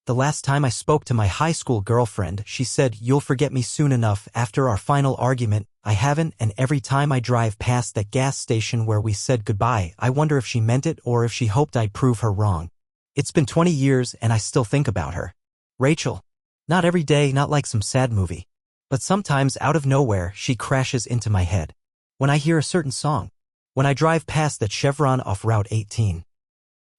The last time I spoke to my high school girlfriend, she said, "You'll forget me soon enough." After our final argument, I haven't, and every time I drive past that gas station where we said goodbye, I wonder if she meant it or if she hoped I'd prove her wrong. It's been 20 years and I still think about her. Rachel. Not every day, not like some sad movie. But sometimes, out of nowhere, she crashes into my head. When I hear a certain song. When I drive past that Chevron off Route 18.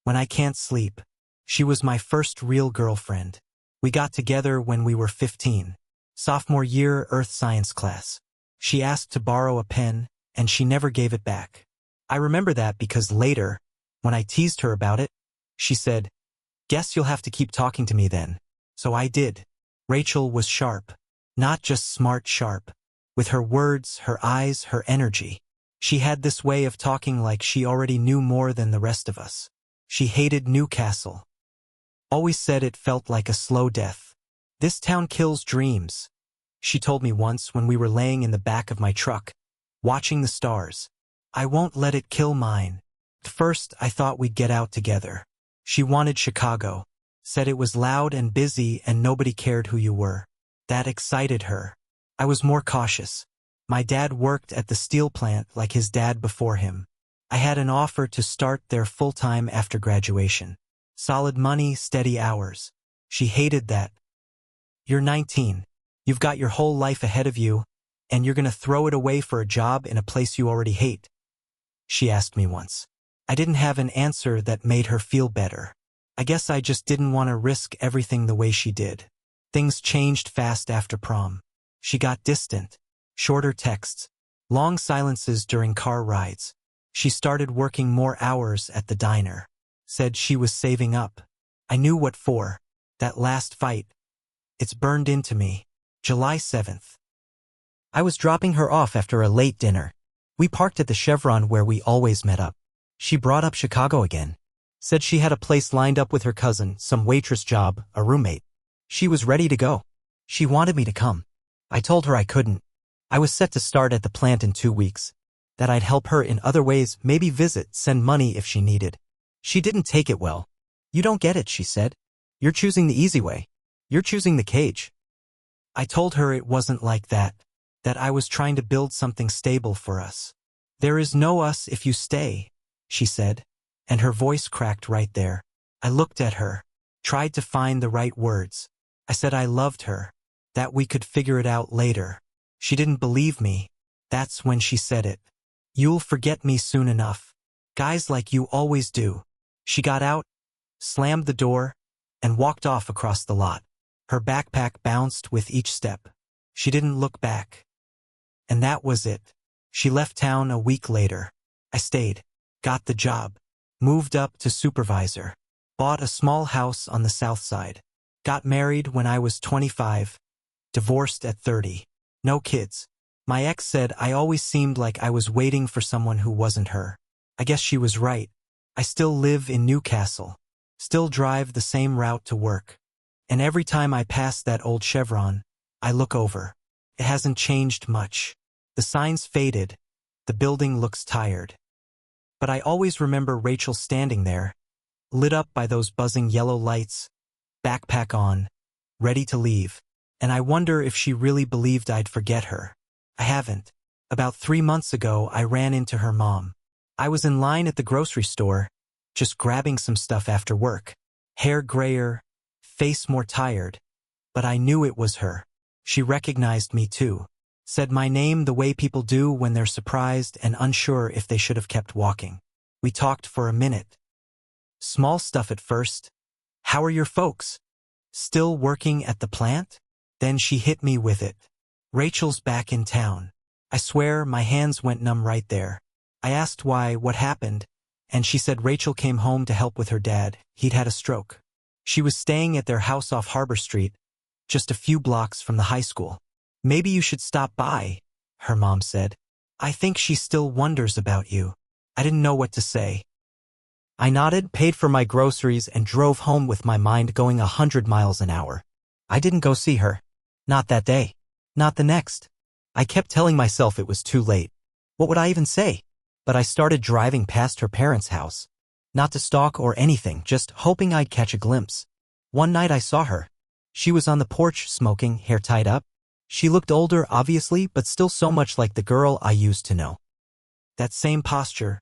When I can't sleep. She was my first real girlfriend. We got together when we were 15. Sophomore year earth science class. She asked to borrow a pen, and she never gave it back. I remember that because later, when I teased her about it, she said, "Guess you'll have to keep talking to me then." So I did. Rachel was sharp. Not just smart sharp. With her words, her eyes, her energy. She had this way of talking like she already knew more than the rest of us. She hated Newcastle. Always said it felt like a slow death. "This town kills dreams," she told me once when we were laying in the back of my truck, watching the stars. "I won't let it kill mine." At first, I thought we'd get out together. She wanted Chicago. Said it was loud and busy and nobody cared who you were. That excited her. I was more cautious. My dad worked at the steel plant like his dad before him. I had an offer to start there full-time after graduation. Solid money, steady hours. She hated that. "You're 19. You've got your whole life ahead of you, and you're gonna throw it away for a job in a place you already hate?" she asked me once. I didn't have an answer that made her feel better. I guess I just didn't want to risk everything the way she did. Things changed fast after prom. She got distant. Shorter texts. Long silences during car rides. She started working more hours at the diner. Said she was saving up. I knew what for. That last fight. It's burned into me. July 7th. I was dropping her off after a late dinner. We parked at the Chevron where we always met up. She brought up Chicago again. Said she had a place lined up with her cousin, some waitress job, a roommate. She was ready to go. She wanted me to come. I told her I couldn't. I was set to start at the plant in 2 weeks. That I'd help her in other ways, maybe visit, send money if she needed. She didn't take it well. "You don't get it," she said. "You're choosing the easy way. You're choosing the cage." I told her it wasn't like that. That I was trying to build something stable for us. "There is no us if you stay," she said. And her voice cracked right there. I looked at her. Tried to find the right words. I said I loved her. That we could figure it out later. She didn't believe me. That's when she said it. "You'll forget me soon enough. Guys like you always do." She got out, slammed the door, and walked off across the lot. Her backpack bounced with each step. She didn't look back. And that was it. She left town a week later. I stayed. Got the job. Moved up to supervisor. Bought a small house on the south side. Got married when I was 25. Divorced at 30. No kids. My ex said I always seemed like I was waiting for someone who wasn't her. I guess she was right. I still live in Newcastle. Still drive the same route to work. And every time I pass that old Chevron, I look over. It hasn't changed much. The sign's faded. The building looks tired. But I always remember Rachel standing there, lit up by those buzzing yellow lights, backpack on, ready to leave. And I wonder if she really believed I'd forget her. I haven't. About 3 months ago, I ran into her mom. I was in line at the grocery store, just grabbing some stuff after work. Hair grayer, face more tired. But I knew it was her. She recognized me too. Said my name the way people do when they're surprised and unsure if they should have kept walking. We talked for a minute. Small stuff at first. "How are your folks? Still working at the plant?" Then she hit me with it. "Rachel's back in town." I swear my hands went numb right there. I asked why, what happened, and she said Rachel came home to help with her dad. He'd had a stroke. She was staying at their house off Harbor Street, just a few blocks from the high school. "Maybe you should stop by," her mom said. "I think she still wonders about you." I didn't know what to say. I nodded, paid for my groceries, and drove home with my mind going 100 miles an hour. I didn't go see her. Not that day. Not the next. I kept telling myself it was too late. What would I even say? But I started driving past her parents' house. Not to stalk or anything, just hoping I'd catch a glimpse. One night I saw her. She was on the porch smoking, hair tied up. She looked older, obviously, but still so much like the girl I used to know. That same posture,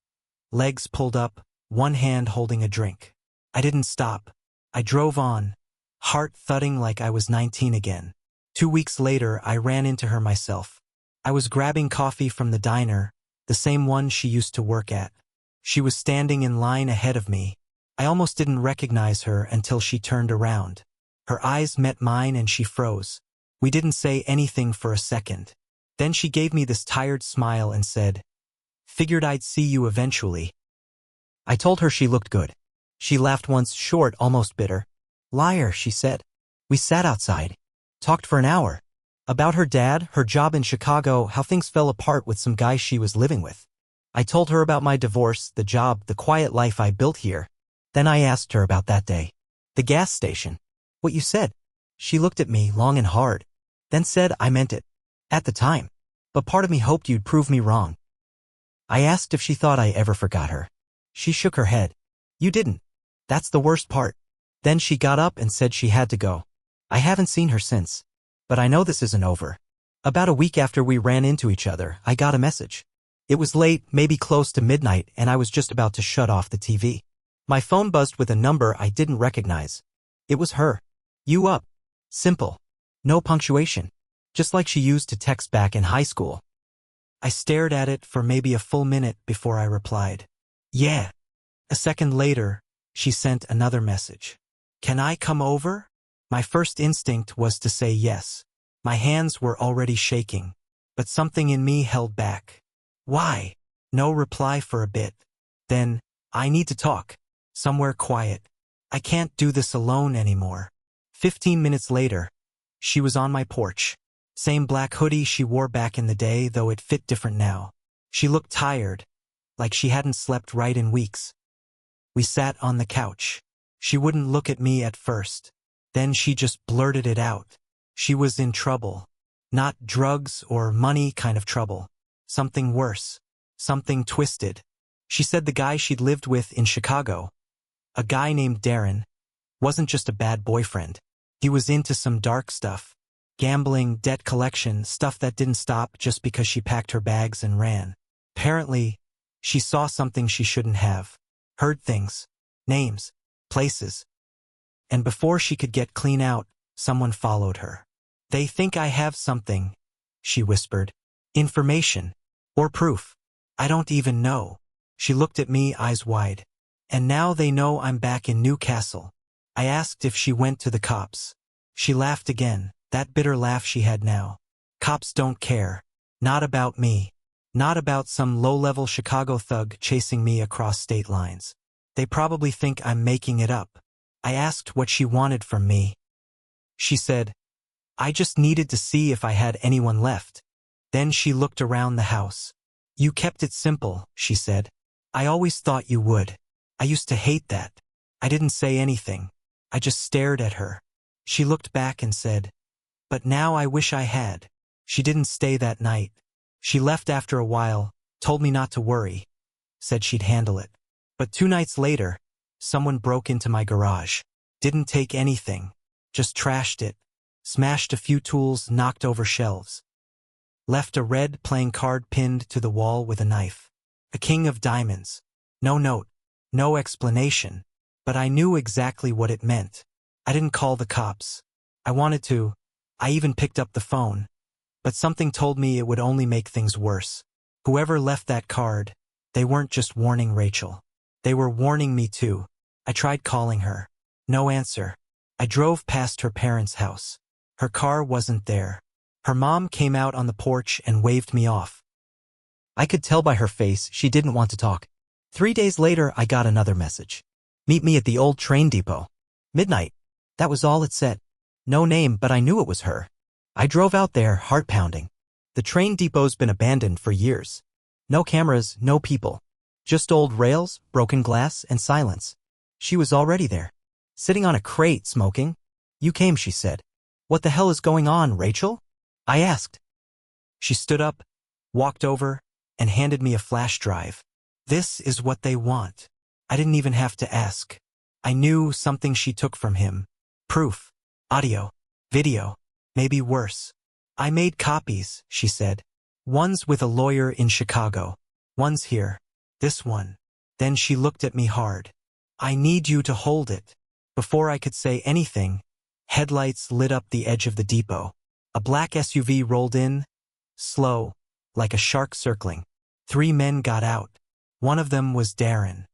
legs pulled up, one hand holding a drink. I didn't stop. I drove on, heart thudding like I was 19 again. 2 weeks later, I ran into her myself. I was grabbing coffee from the diner, the same one she used to work at. She was standing in line ahead of me. I almost didn't recognize her until she turned around. Her eyes met mine and she froze. We didn't say anything for a second. Then she gave me this tired smile and said, "Figured I'd see you eventually." I told her she looked good. She laughed once, short, almost bitter. "Liar," she said. We sat outside, talked for an hour. About her dad, her job in Chicago, how things fell apart with some guy she was living with. I told her about my divorce, the job, the quiet life I built here. Then I asked her about that day. The gas station. What you said. She looked at me long and hard, then said I meant it. At the time. But part of me hoped you'd prove me wrong. I asked if she thought I ever forgot her. She shook her head. You didn't. That's the worst part. Then she got up and said she had to go. I haven't seen her since. But I know this isn't over. About a week after we ran into each other, I got a message. It was late, maybe close to midnight, and I was just about to shut off the TV. My phone buzzed with a number I didn't recognize. It was her. You up? Simple. No punctuation. Just like she used to text back in high school. I stared at it for maybe a full minute before I replied. Yeah. A second later, she sent another message. Can I come over? My first instinct was to say yes. My hands were already shaking, but something in me held back. Why? No reply for a bit. Then, I need to talk. Somewhere quiet. I can't do this alone anymore. 15 minutes later, she was on my porch. Same black hoodie she wore back in the day, though it fit different now. She looked tired, like she hadn't slept right in weeks. We sat on the couch. She wouldn't look at me at first. Then she just blurted it out. She was in trouble. Not drugs or money kind of trouble. Something worse. Something twisted. She said the guy she'd lived with in Chicago, a guy named Darren, wasn't just a bad boyfriend. He was into some dark stuff. Gambling, debt collection, stuff that didn't stop just because she packed her bags and ran. Apparently, she saw something she shouldn't have. Heard things. Names. Places. And before she could get clean out, someone followed her. They think I have something, she whispered. Information. Or proof. I don't even know. She looked at me, eyes wide. And now they know I'm back in Newcastle. I asked if she went to the cops. She laughed again, that bitter laugh she had now. Cops don't care. Not about me. Not about some low-level Chicago thug chasing me across state lines. They probably think I'm making it up. I asked what she wanted from me. She said, I just needed to see if I had anyone left. Then she looked around the house. You kept it simple, she said. I always thought you would. I used to hate that. I didn't say anything. I just stared at her. She looked back and said, but now I wish I had. She didn't stay that night. She left after a while, told me not to worry, said she'd handle it. But 2 nights later, someone broke into my garage. Didn't take anything. Just trashed it. Smashed a few tools, knocked over shelves. Left a red playing card pinned to the wall with a knife. A king of diamonds. No note. No explanation. But I knew exactly what it meant. I didn't call the cops. I wanted to. I even picked up the phone. But something told me it would only make things worse. Whoever left that card, they weren't just warning Rachel. They were warning me too. I tried calling her. No answer. I drove past her parents' house. Her car wasn't there. Her mom came out on the porch and waved me off. I could tell by her face she didn't want to talk. 3 days later, I got another message. Meet me at the old train depot. Midnight. That was all it said. No name, but I knew it was her. I drove out there, heart pounding. The train depot's been abandoned for years. No cameras, no people. Just old rails, broken glass, and silence. She was already there. Sitting on a crate, smoking. You came, she said. What the hell is going on, Rachel? I asked. She stood up, walked over, and handed me a flash drive. This is what they want. I didn't even have to ask. I knew something she took from him. Proof. Audio. Video. Maybe worse. I made copies, she said. One's with a lawyer in Chicago. One's here. This one. Then she looked at me hard. I need you to hold it. Before I could say anything, headlights lit up the edge of the depot. A black SUV rolled in, slow, like a shark circling. 3 men got out. One of them was Darren.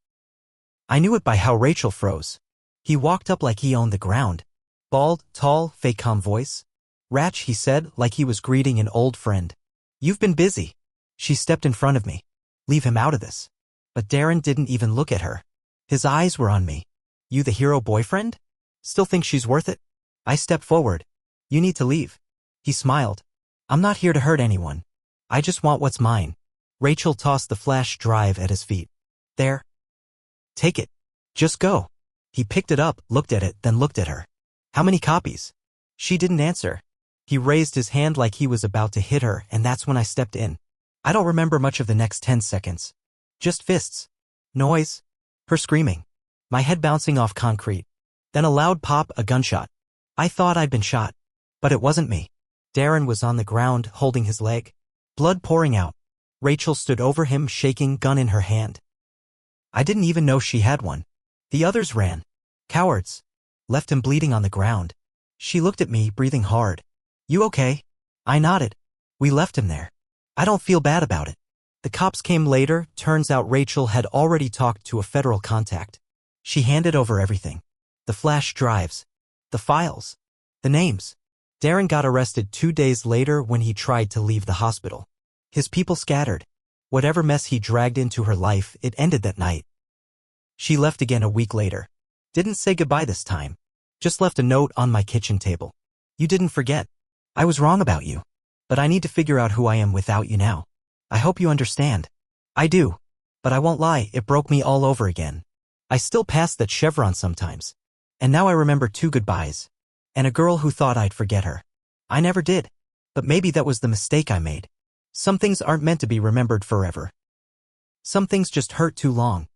I knew it by how Rachel froze. He walked up like he owned the ground. Bald, tall, fake calm voice. Ratch, he said, like he was greeting an old friend. You've been busy. She stepped in front of me. Leave him out of this. But Darren didn't even look at her. His eyes were on me. You the hero boyfriend? Still think she's worth it? I stepped forward. You need to leave. He smiled. I'm not here to hurt anyone. I just want what's mine. Rachel tossed the flash drive at his feet. There. Take it. Just go. He picked it up, looked at it, then looked at her. How many copies? She didn't answer. He raised his hand like he was about to hit her, and that's when I stepped in. I don't remember much of the next 10 seconds. Just fists. Noise. Her screaming. My head bouncing off concrete. Then a loud pop, a gunshot. I thought I'd been shot. But it wasn't me. Darren was on the ground, holding his leg. Blood pouring out. Rachel stood over him, shaking, gun in her hand. I didn't even know she had one. The others ran. Cowards. Left him bleeding on the ground. She looked at me, breathing hard. You okay? I nodded. We left him there. I don't feel bad about it. The cops came later. Turns out Rachel had already talked to a federal contact. She handed over everything. The flash drives. The files. The names. Darren got arrested 2 days later when he tried to leave the hospital. His people scattered. Whatever mess he dragged into her life, it ended that night. She left again a week later. Didn't say goodbye this time. Just left a note on my kitchen table. You didn't forget. I was wrong about you. But I need to figure out who I am without you now. I hope you understand. I do. But I won't lie, it broke me all over again. I still pass that chevron sometimes. And now I remember 2 goodbyes. And a girl who thought I'd forget her. I never did. But maybe that was the mistake I made. Some things aren't meant to be remembered forever. Some things just hurt too long.